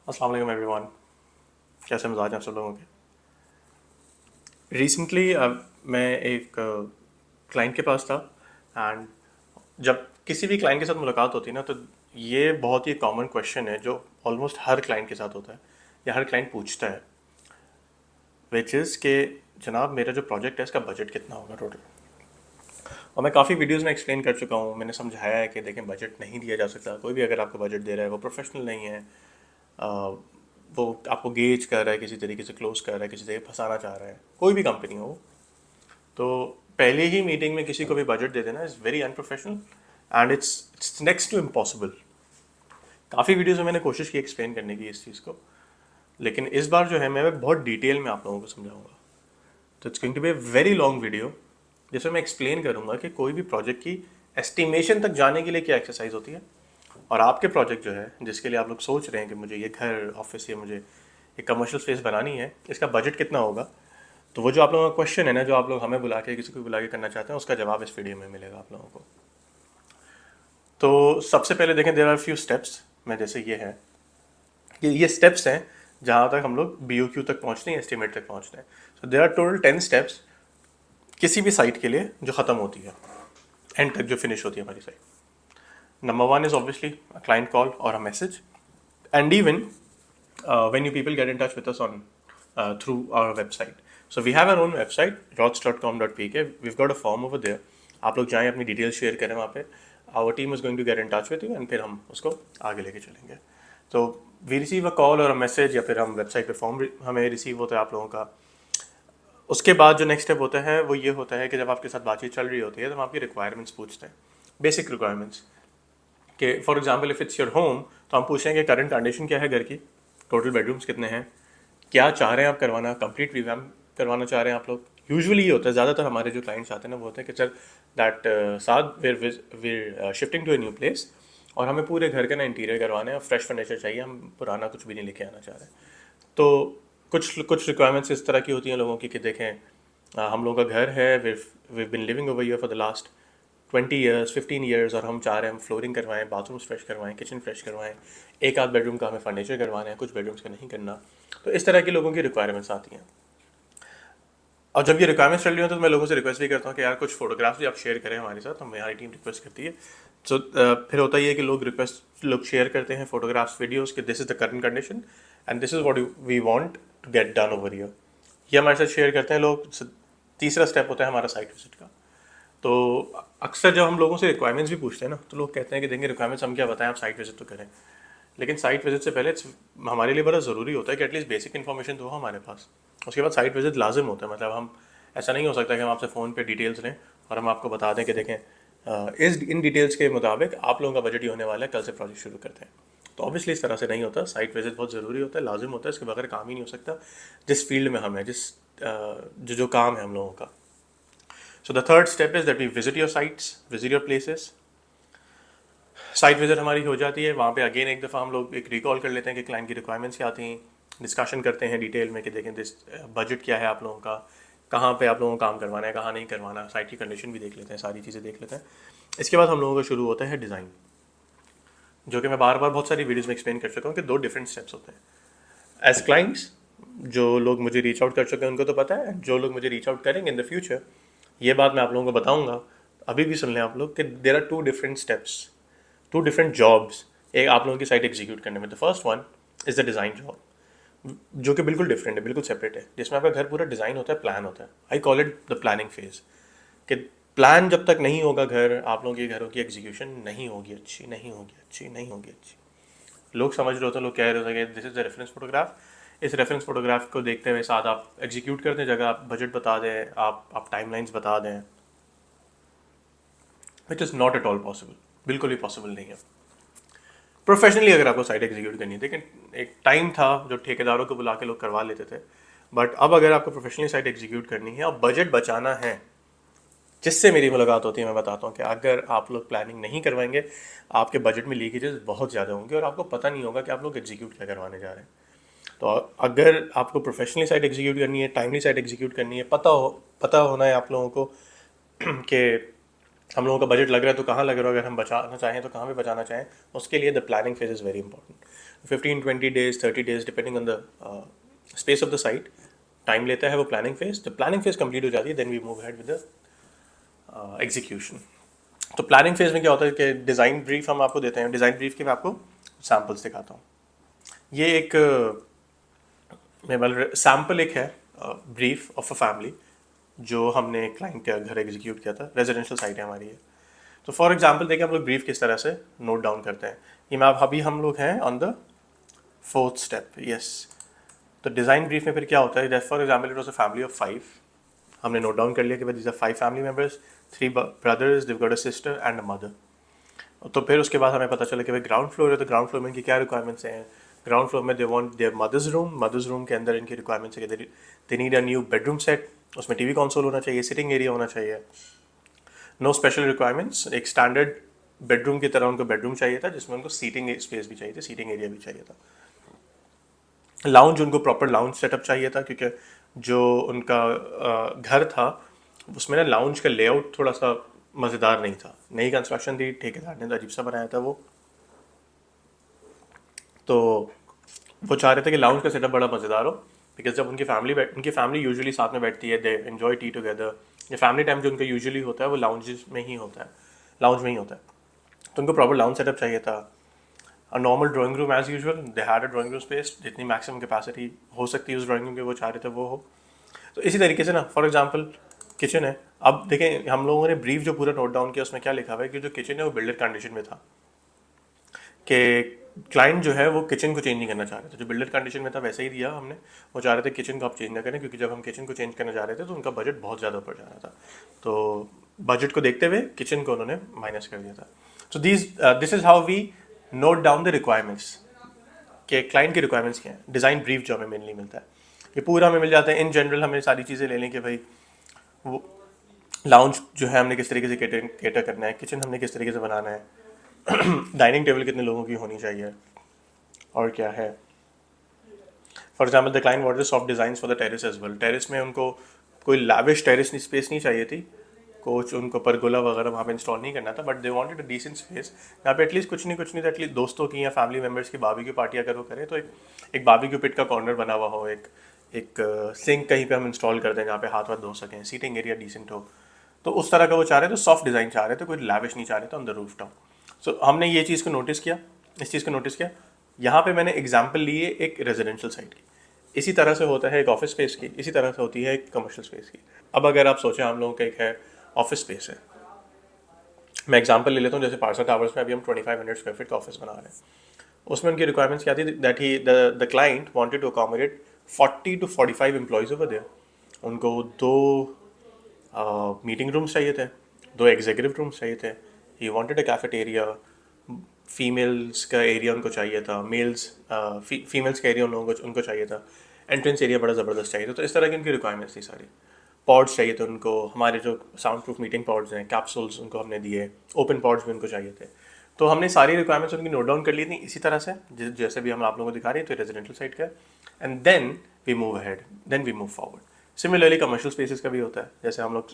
अस्सलाम वालेकुम एवरीवन। कैसे मिजाज हैं आप सब लोगों के। रिसेंटली मैं एक क्लाइंट के पास था। एंड जब किसी भी क्लाइंट के साथ मुलाकात होती है ना, तो ये बहुत ही कॉमन क्वेश्चन है जो ऑलमोस्ट हर क्लाइंट के साथ होता है या हर क्लाइंट पूछता है, विच इज़ के जनाब मेरा जो प्रोजेक्ट है इसका बजट कितना होगा टोटल। और मैं काफ़ी वीडियोस में एक्सप्लेन कर चुका हूँ, मैंने समझाया है कि देखें बजट नहीं दिया जा सकता। कोई भी अगर आपको बजट दे रहा है वो प्रोफेशनल नहीं है। अ, वो आपको गेज कर रहा है, किसी तरीके से क्लोज कर रहा है, किसी तरीके फंसाना चाह रहा है, कोई भी कंपनी हो। तो पहले ही मीटिंग में किसी को भी बजट दे देना is very unprofessional and it's next to impossible. काफ़ी वीडियोस में मैंने कोशिश की एक्सप्लेन करने की इस चीज़ को, लेकिन इस बार जो है मैं बहुत डिटेल में आप लोगों को समझाऊंगा। तो it's going to be a very long video जिसमें मैं एक्सप्लेन करूंगा कि कोई भी प्रोजेक्ट की एस्टिमेशन तक जाने के लिए क्या एक्सरसाइज होती है, और आपके प्रोजेक्ट जो है जिसके लिए आप लोग सोच रहे हैं कि मुझे ये घर ऑफिस या मुझे एक कमर्शियल स्पेस बनानी है, इसका बजट कितना होगा। तो वो जो आप लोगों का क्वेश्चन है ना, जो आप लोग हमें बुला के किसी को बुला के करना चाहते हैं, उसका जवाब इस वीडियो में मिलेगा आप लोगों को। तो सबसे पहले देखें, देयर आर फ्यू स्टेप्स। मैं जैसे ये है कि ये स्टेप्स हैं जहाँ तक हम लोग BOQ तक पहुँचते हैं, एस्टिमेट तक पहुँचते हैं। So there are total 10 steps किसी भी साइट के लिए जो ख़त्म होती है, एंड तक जो फिनिश होती है हमारी site. Number one is obviously a client call और a message, and even when you people get in touch with us on through our website. So we have our own website rots.com.pk. We've got a form over there. आप लोग जाएं, अपनी details share करें वहाँ पे। Our team is going to get in touch with you and फिर हम उसको आगे लेके चलेंगे। तो वी रिसीव अ कॉल और अ मैसेज, या फिर हम वेबसाइट पे फॉर्म हमें रिसीव होता है आप लोगों का। उसके बाद जो नेक्स्ट स्टेप होता है वो ये होता है कि जब आपके साथ बातचीत चल रही होती है तो हम आपकी रिक्वायरमेंट्स पूछते हैं, बेसिक रिक्वायरमेंट्स। कि for example if it's your home, तो हम पूछेंगे करंट कंडीशन क्या है घर की, टोटल बेडरूम्स कितने हैं, क्या चाह रहे हैं आप करवाना, कंप्लीट रिवैम्प करवाना चाह रहे हैं आप लोग। यूजुअली ये होता है, ज़्यादातर हमारे जो क्लाइंट्स आते हैं ना वो होते हैं कि चल दैट साथ were shifting to a new place, और हमें पूरे घर का ना इंटीरियर करवाना है, फ्रेश फर्नीचर चाहिए, हम पुराना कुछ भी नहीं लेके आना चाह रहे हैं। तो कुछ कुछ रिक्वायरमेंट्स इस तरह की होती हैं लोगों की कि देखें हम लोगों का घर है, we been living over here for the last 20 years 15 years, और हम चाह रहे हैं हम फ्लोरिंग करवाएं, बाथरूम्स फ्रेश करवाएं, किचन फ्रेश करवाएं, एक आध बेडरूम का हमें फर्नीचर करवाना है, कुछ बेडरूम्स का नहीं करना। तो इस तरह के लोगों की रिक्वायरमेंट्स आती हैं। और जब ये रिक्वायरमेंट्स चल रही होती है तो मैं लोगों से रिक्वेस्ट भी करता हूँ कि यार कुछ फोटोग्राफ्स भी आप शेयर करें हमारे साथ, हमारी टीम रिक्वेस्ट करती है। सो फिर होता ही है कि लोग शेयर करते हैं फोटोग्राफ्स वीडियोस कि this is the current condition and this is what we want to get done over here. ये हमारे साथ शेयर करते हैं लोग। तीसरा स्टेप होता है हमारा साइट विजिट का। तो अक्सर जब हम लोगों से रिक्वायरमेंट्स भी पूछते हैं ना, तो लोग कहते हैं कि देंगे रिक्वायरमेंट्स हम क्या बताएं, आप साइट विजिट तो करें। लेकिन साइट विजिट से पहले हमारे लिए बड़ा ज़रूरी होता है कि एटलीस्ट बेसिक इन्फॉर्मेशन तो हो हमारे पास। उसके बाद साइट विजिट लाजिम होता है। मतलब हम ऐसा नहीं हो सकता कि हम आपसे फ़ोन पे डिटेल्स लें और हम आपको बता दें कि देखें इस इन डिटेल्स के मुताबिक आप लोगों का बजट ही होने वाला है, कल से प्रोजेक्ट शुरू करते हैं। तो ऑब्वियसली इस तरह से नहीं होता। साइट विजिट बहुत ज़रूरी होता है, लाजिम होता है, इसके बगैर काम ही नहीं हो सकता जिस फील्ड में हम हैं, जो काम है हम लोगों का। So the third step is that we visit your sites, visit your places. Site visit हमारी हो जाती है, वहाँ पे अगेन एक दफ़ा हम लोग एक रिकॉल कर लेते हैं कि क्लाइंट की रिक्वायरमेंट्स क्या थी, डिस्कशन करते हैं डिटेल में कि देखें दिस बजट क्या है आप लोगों का, कहाँ पे आप लोगों को काम करवाना है, कहाँ नहीं करवाना, साइट की कंडीशन भी देख लेते हैं, सारी चीज़ें देख लेते हैं। इसके बाद हम लोगों का शुरू होता है डिज़ाइन, जो कि मैं बार बार बहुत सारी वीडियोज़ में एक्सप्लेन कर चुका हूँ कि 2 डिफरेंट स्टेप्स होते हैं। एज क्लाइंट्स, जो लोग मुझे रीच आउट कर चुके हैं उनको तो पता है, जो लोग मुझे रीच आउट करेंगे इन द फ्यूचर, ये बात मैं आप लोगों को बताऊंगा। अभी भी सुन लें आप लोग कि there are 2 different steps, 2 different jobs एक आप लोगों की साइट एग्जीक्यूट करने में। The first one is the design job, जो कि बिल्कुल डिफरेंट है, बिल्कुल सेपरेट है, जिसमें आपका घर पूरा डिज़ाइन होता है, प्लान होता है। I call it the planning phase. कि प्लान जब तक नहीं होगा घर, आप लोगों के घरों की एग्जीक्यूशन नहीं होगी अच्छी, नहीं होगी अच्छी, नहीं होगी अच्छी। लोग समझ रहे होते हैं, लोग कह रहे होते हैं कि this is the reference photograph, इस रेफरेंस फोटोग्राफ को देखते हुए साथ आप एग्जीक्यूट करते जगह आप बजट बता दें, आप टाइमलाइंस बता दें, which is not at all possible. बिल्कुल भी पॉसिबल नहीं है। प्रोफेशनली अगर आपको साइट एग्जीक्यूट करनी है, लेकिन एक टाइम था जो ठेकेदारों को बुला के लोग करवा लेते थे, बट अब अगर आपको प्रोफेशनली साइट एग्जीक्यूट करनी है और बजट बचाना है, जिससे मेरी मुलाकात होती है, मैं बताता हूँ कि अगर आप लोग प्लानिंग नहीं करवाएंगे, आपके बजट में लीकेजेस बहुत ज़्यादा होंगे और आपको पता नहीं होगा कि आप लोग एग्जीक्यूट क्या करवाने जा रहे हैं। तो अगर आपको प्रोफेशनली साइट एग्जीक्यूट करनी है, टाइमली साइट एग्जीक्यूट करनी है, पता होना है आप लोगों को कि हम लोगों का बजट लग रहा है तो कहाँ लग रहा है, अगर हम बचाना चाहें तो कहाँ पे बचाना चाहें, उसके लिए the planning phase is very important. 15-20 days 30 days depending on the space of the site time लेता है वो प्लानिंग फेज। जब प्लानिंग फेज कंप्लीट हो जाती है then we move ahead with the execution. तो प्लानिंग फेज में क्या होता है कि डिज़ाइन ब्रीफ हम आपको देते हैं। डिज़ाइन ब्रीफ के मैं आपको सैम्पल्स दिखाता हूँ। ये एक सैम्पल एक है ब्रीफ ऑफ अ फैमिली जो हमने क्लाइंट के घर एग्जीक्यूट किया था। रेजिडेंशियल साइट है हमारी ये। तो फॉर एग्जांपल देखिए हम लोग ब्रीफ किस तरह से नोट डाउन करते हैं। ये मैं अभी हम लोग हैं on the 4th step. Yes, तो डिज़ाइन ब्रीफ में फिर क्या होता है, for example it was a family of 5। हमने नोट डाउन कर लिया कि भाई these are 5 family members, 3 brothers, they got a sister and a mother. तो फिर उसके बाद हमें पता चला कि भाई ग्राउंड फ्लोर है, तो ग्राउंड फ्लोर में इनकी क्या रिक्वायरमेंट्स हैं। ग्राउंड फ्लोर में they want their mother's room के अंदर इनकी रिक्वायरमेंट्स है कि they need a new bedroom set, उसमें टीवी कंसोल होना चाहिए, सिटिंग एरिया होना चाहिए। नो स्पेशल रिक्वायरमेंट्स, एक स्टैंडर्ड बेडरूम की तरह उनको बेडरूम चाहिए था जिसमें उनको सीटिंग स्पेस भी चाहिए थी, सीटिंग एरिया भी चाहिए था। लाउंज, उनको प्रॉपर लाउंज सेटअप चाहिए था क्योंकि जो उनका घर था उसमें ना लाउंज का लेआउट थोड़ा सा मज़ेदार नहीं था। नई कंस्ट्रक्शन थी, ठेकेदार ने तो अजीब सा बनाया था वो। तो वो चाह रहे थे कि लाउंज का सेटअप बड़ा मज़ेदार हो, बिकॉज जब उनकी फैमिली यूजुअली साथ में बैठती है, दे एन्जॉय टी टुगेदर। ये फैमिली टाइम जो उनका यूजुअली होता है वो लाउंज में ही होता है। तो उनको प्रॉपर लाउंज सेटअप चाहिए था। A normal drawing room as usual, they had a drawing room space, जितनी मैक्सिमम कैपेसिटी हो सकती है उस ड्राइंग रूम की वो चाह रहे थे वो हो। तो इसी तरीके से ना फॉर एग्जांपल किचन है। अब देखें हम लोगों ने ब्रीफ जो पूरा नोट डाउन किया उसमें क्या लिखा हुआ है कि जो किचन है वो बिल्डर कंडीशन में था, कि क्लाइंट जो है वो किचन को चेंज नहीं करना चाह रहे थे। जो बिल्डर कंडीशन में था वैसे ही दिया हमने। वो चाह रहे थे किचन को आप चेंज ना करें, क्योंकि जब हम किचन को चेंज करने जा रहे थे तो उनका बजट बहुत ज़्यादा ऊपर जा रहा था। तो बजट को देखते हुए किचन को उन्होंने माइनस कर दिया था। So this is how we note down the requirements, कि क्लाइंट की रिक्वायरमेंट्स क्या है। डिज़ाइन ब्रीफ जो हमें मेनली मिलता है ये पूरा हमें मिल जाता है। इन जनरल हमें सारी चीज़ें ले लें कि भाई वो लाउंज जो है हमने किस तरीके से केटर करना है, किचन हमने किस तरीके से बनाना है, डाइनिंग टेबल कितने लोगों की होनी चाहिए, और क्या है। For example the client wanted soft design for the terrace as well. Terrace में उनको कोई लैविश टेरेस स्पेस नहीं चाहिए थी, कुछ उनको परगोला वगैरह वहाँ पे इंस्टॉल नहीं करना था, but they wanted a decent space यहाँ पे एटलीस्ट कुछ नहीं तो एटलीस्ट दोस्तों की या फैमिली मेम्बर्स की बारबेक्यू पार्टी अगर वो करें तो एक बारबेक्यू पिट का कॉर्नर बना हुआ हो, एक सिंक कहीं पे हम इंस्टॉल कर दें जहाँ पे हाथ धो सकें, सीटिंग एरिया डिसेंट हो। तो उस तरह का वो चाह रहे थे, सॉफ्ट डिज़ाइन चाह रहे थे, कोई लैविश नहीं चाह रहे थे ऑन द रूफ टॉप। सो हमने ये चीज़ को नोटिस किया, इस चीज़ को नोटिस किया। यहाँ पे मैंने एग्जाम्पल लिए एक रेजिडेंशियल साइट की। इसी तरह से होता है एक ऑफिस स्पेस की, इसी तरह से होती है एक कमर्शियल स्पेस की। अब अगर आप सोचें हम लोगों का एक है ऑफिस स्पेस है, मैं एग्जांपल ले लेता हूँ, जैसे पारसा टावर्स में अभी हम 2500 स्क्वायर फीट का ऑफिस बना रहे हैं। उसमें उनकी रिक्वायरमेंट्स क्या थी, that he the client wanted to accommodate 40 to 45 employees over there. उनको 2 मीटिंग रूम्स चाहिए थे, 2 एग्जीक्यूटिव रूम्स चाहिए थे। He wanted a cafeteria, females का एरिया उनको चाहिए था, फीमेल्स का एरिया उनको चाहिए था, एंट्रेंस एरिया बड़ा ज़बरदस्त चाहिए था। तो इस तरह की उनकी रिक्वायरमेंट्स थी सारी। पॉड्स चाहिए थे उनको, हमारे जो साउंड प्रूफ मीटिंग पॉड्स हैं, कैप्सूल्स उनको हमने दिए, ओपन पॉड्स भी उनको चाहिए थे। तो हमने सारी रिक्वायरमेंट्स उनकी नोट डाउन कर ली थी इसी तरह से जैसे भी हम आप लोगों को दिखा रहे हैं। तो रेजिडेंशियल साइट का, and then we move ahead, then we move forward. Similarly commercial spaces का भी होता है। जैसे हम लोग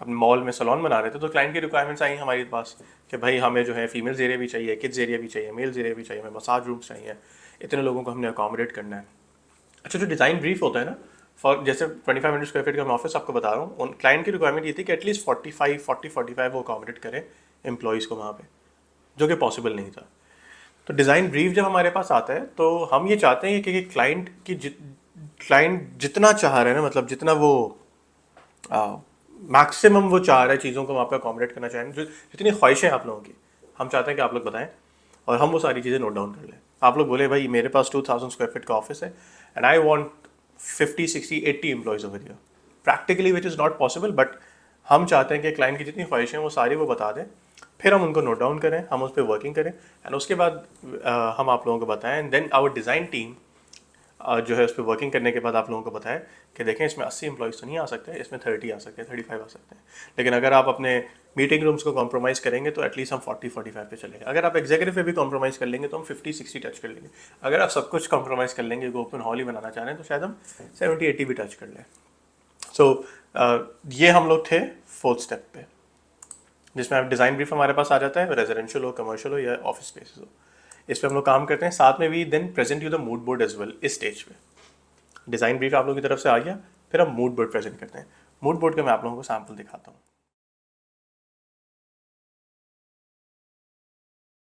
अपने मॉल में सैलून बना रहे थे तो क्लाइंट की रिक्वायरमेंट्स आई हमारे पास कि भाई हमें जो है फीमेल्स एरिया भी चाहिए, किड्स एरिया भी चाहिए, मेल्स एरिया भी चाहिए, हमें मसाज रूम्स चाहिए, इतने लोगों को हमने अकोमोडेट करना है। अच्छा, जो डिज़ाइन ब्रीफ होता है ना, फॉर जैसे 2500 स्क्वायर फीट का मैं ऑफिस आपको बता रहा हूँ, उन क्लाइंट की रिक्वायरमेंट ये थी कि एटलीस्ट 45 वो अकोमोडेट करें एम्प्लॉयज़ को वहाँ पे, जो कि पॉसिबल नहीं था। तो डिज़ाइन ब्रीफ जब हमारे पास आता है तो हम ये चाहते हैं कि क्लाइंट जितना चाह रहे हैं ना, मतलब जितना वो मैक्सिमम वो चाह रहे हैं चीज़ों को वहाँ पे अकोमोडेट करना चाहें, जो जितनी ख्वाहिशें आप लोगों की, हम चाहते हैं कि आप लोग बताएं और हम वो सारी चीज़ें नोट डाउन कर लें। आप लोग बोले भाई मेरे पास 2000 स्क्वायर फीट का ऑफिस है and I want 50, 60, 80 employees over here, practically which is not possible, but हम चाहते हैं कि क्लाइंट की जितनी ख्वाहिशें हैं वो सारी वो बता दें, फिर हम उनको नोट डाउन करें, हम उस पर वर्किंग करें, एंड उसके बाद हम आप लोगों को बताएं, and then our design team जो है उस पर वर्किंग करने के बाद आप लोगों को बताया कि देखें इसमें 80 एम्प्लॉयज़ तो नहीं आ सकते, इसमें 30 आ सकते हैं, 35 आ सकते हैं, लेकिन अगर आप अपने मीटिंग रूम्स को कॉम्प्रोमाइज़ करेंगे तो एटलीस्ट हम 40-45 पे चलेंगे। अगर आप एग्जीक्यूटिव पे भी कॉम्प्रोमाइज़ कर लेंगे तो हम 50-60 टच कर लेंगे। अगर आप सब कुछ कॉम्प्रोमाइज़ कर लेंगे, ओपन हॉल ही बनाना चाह रहे हैं, तो शायद हम 70-80 भी टच कर लें। सो ये हम लोग थे 4th स्टेप पे, जिसमें आप डिज़ाइन ब्रीफ हमारे पास आ जाता है, रेजिडेंशियल हो, कमर्शियल हो या ऑफिस स्पेस हो। इस पे हम लोग काम करते हैं, साथ में भी then present you the mood board as well. इस स्टेज पे डिज़ाइन ब्रीफ आप लोगों की तरफ से आ गया, फिर हम मूड बोर्ड प्रेजेंट करते हैं। मूड बोर्ड का मैं आप लोगों को सैम्पल दिखाता हूँ।